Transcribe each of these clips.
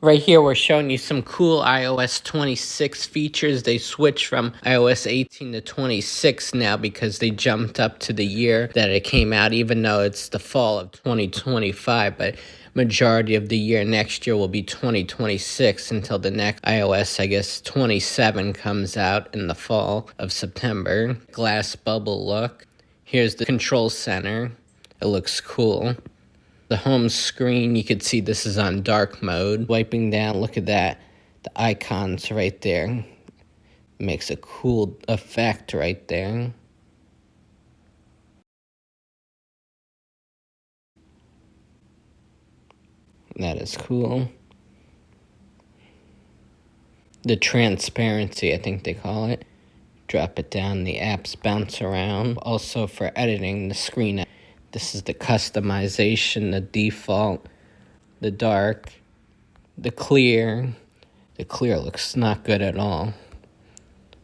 Right here, we're showing you some cool iOS 26 features. They switched from iOS 18 to 26 now because they jumped up to the year that it came out, even though it's the fall of 2025. But majority of the year next year will be 2026 until the next iOS, I guess, 27 comes out in the fall of September. Glass bubble look. Here's the control center. It looks cool. The home screen, you could see this is on dark mode. Wiping down, look at that. The icons right there. Makes a cool effect right there. That is cool. The transparency, I think they call it. Drop it down, the apps bounce around. Also for editing the screen, this is the customization, the default, the dark, the clear. The clear looks not good at all.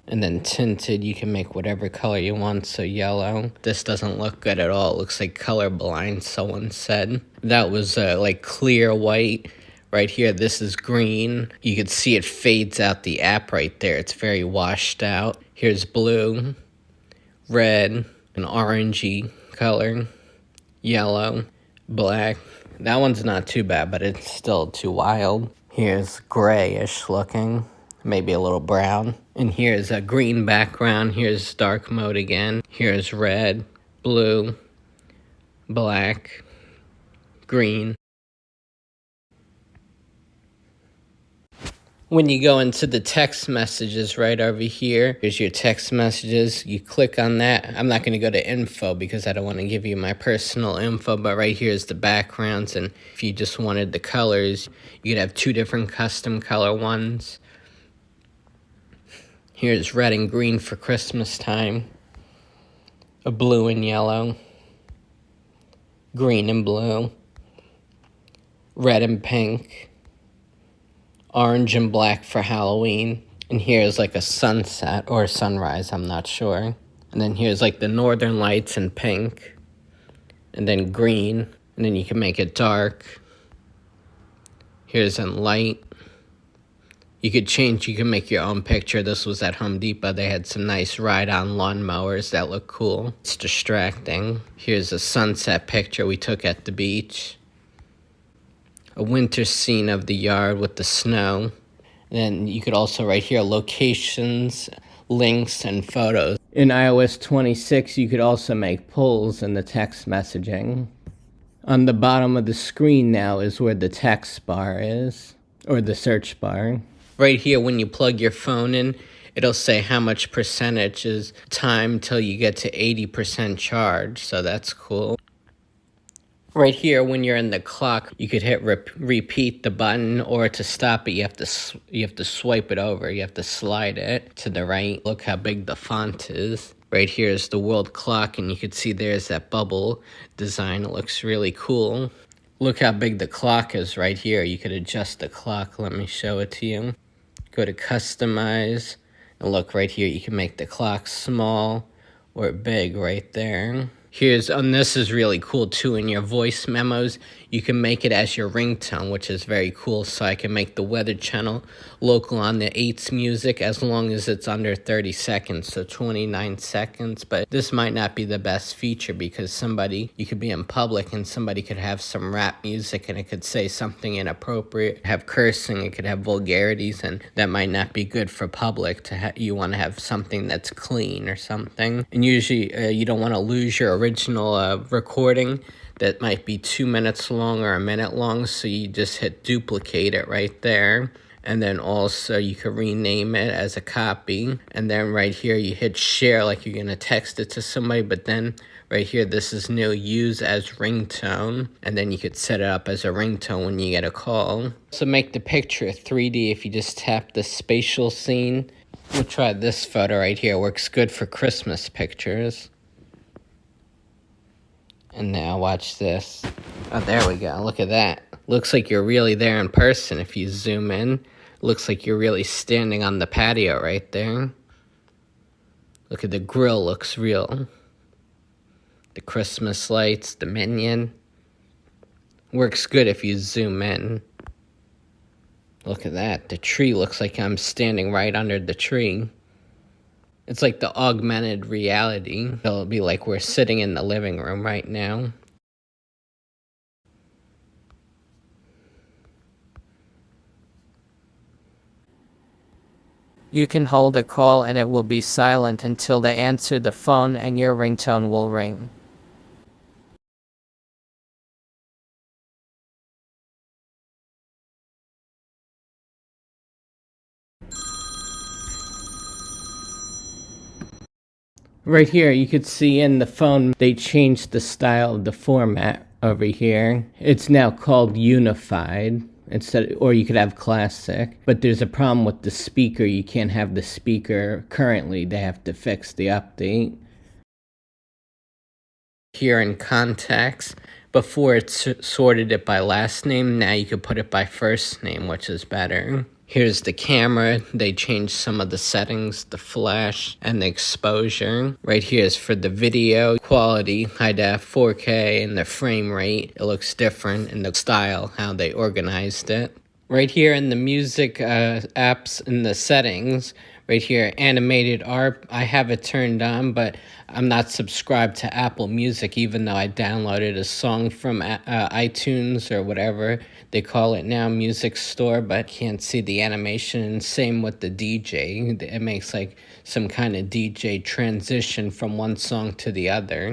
And then tinted, you can make whatever color you want, so yellow. This doesn't look good at all. It looks like colorblind, someone said. That was like clear white. Right here, this is green. You can see it fades out the app right there. It's very washed out. Here's blue, red, an orangey color, yellow, black. That one's not too bad, but it's still too wild. Here's grayish looking, maybe a little brown. And here's a green background. Here's dark mode again. Here's red, blue, black, green. When you go into the text messages right over here, here's your text messages. You click on that. I'm not going to go to info because I don't want to give you my personal info, but right here is the backgrounds. And if you just wanted the colors, you could have two different custom color ones. Here's red and green for Christmas time. A blue and yellow. Green and blue. Red and pink. Orange and black for Halloween. And here's like a sunset or a sunrise, I'm not sure. And then here's like the northern lights in pink. And then green. And then you can make it dark. Here's in light. You can make your own picture. This was at Home Depot. They had some nice ride-on lawnmowers that look cool. It's distracting. Here's a sunset picture we took at the beach. A winter scene of the yard with the snow. Then you could also right here, locations, links, and photos. In iOS 26, you could also make polls in the text messaging. On the bottom of the screen now is where the text bar is, or the search bar. Right here, when you plug your phone in, it'll say how much percentage is time till you get to 80% charge, so that's cool. Right here, when you're in the clock, you could hit repeat the button, or to stop it, you have to swipe it over. You have to slide it to the right. Look how big the font is. Right here is the world clock, and you can see there's that bubble design. It looks really cool. Look how big the clock is right here. You could adjust the clock. Let me show it to you. Go to customize, and look right here. You can make the clock small or big right there. And this is really cool too, in your voice memos, you can make it as your ringtone, which is very cool. So I can make the weather channel local on the 8's music as long as it's under 30 seconds, so 29 seconds. But this might not be the best feature because you could be in public and somebody could have some rap music and it could say something inappropriate, have cursing, it could have vulgarities, and that might not be good for public. You want to have something that's clean or something. And usually you don't want to lose your original recording that might be 2 minutes long or a minute long, so you just hit duplicate it right there. And then also you can rename it as a copy. And then right here you hit share like you're going to text it to somebody, but then right here this is new, use as ringtone. And then you could set it up as a ringtone when you get a call. So make the picture 3D if you just tap the spatial scene. We'll try this photo right here. Works good for Christmas pictures. And now watch this. Oh, there we go. Look at that. Looks like you're really there in person if you zoom in. Looks like you're really standing on the patio right there. Look at the grill, looks real. The Christmas lights, the minion. Works good if you zoom in. Look at that. The tree looks like I'm standing right under the tree. It's like the augmented reality. It'll be like we're sitting in the living room right now. You can hold a call and it will be silent until they answer the phone and your ringtone will ring. Right here, you could see in the phone, they changed the style of the format over here. It's now called Unified instead, or you could have Classic. But there's a problem with the speaker. You can't have the speaker currently. They have to fix the update. Here in contacts, before it sorted it by last name, now you could put it by first name, which is better. Here's the camera. They changed some of the settings, the flash and the exposure. Right here is for the video quality, high def 4K, and the frame rate. It looks different in the style, how they organized it. Right here in the music apps in the settings, right here, animated art, I have it turned on, but I'm not subscribed to Apple Music, even though I downloaded a song from iTunes or whatever they call it now, Music Store, but can't see the animation. And same with the DJ. It makes like some kind of DJ transition from one song to the other.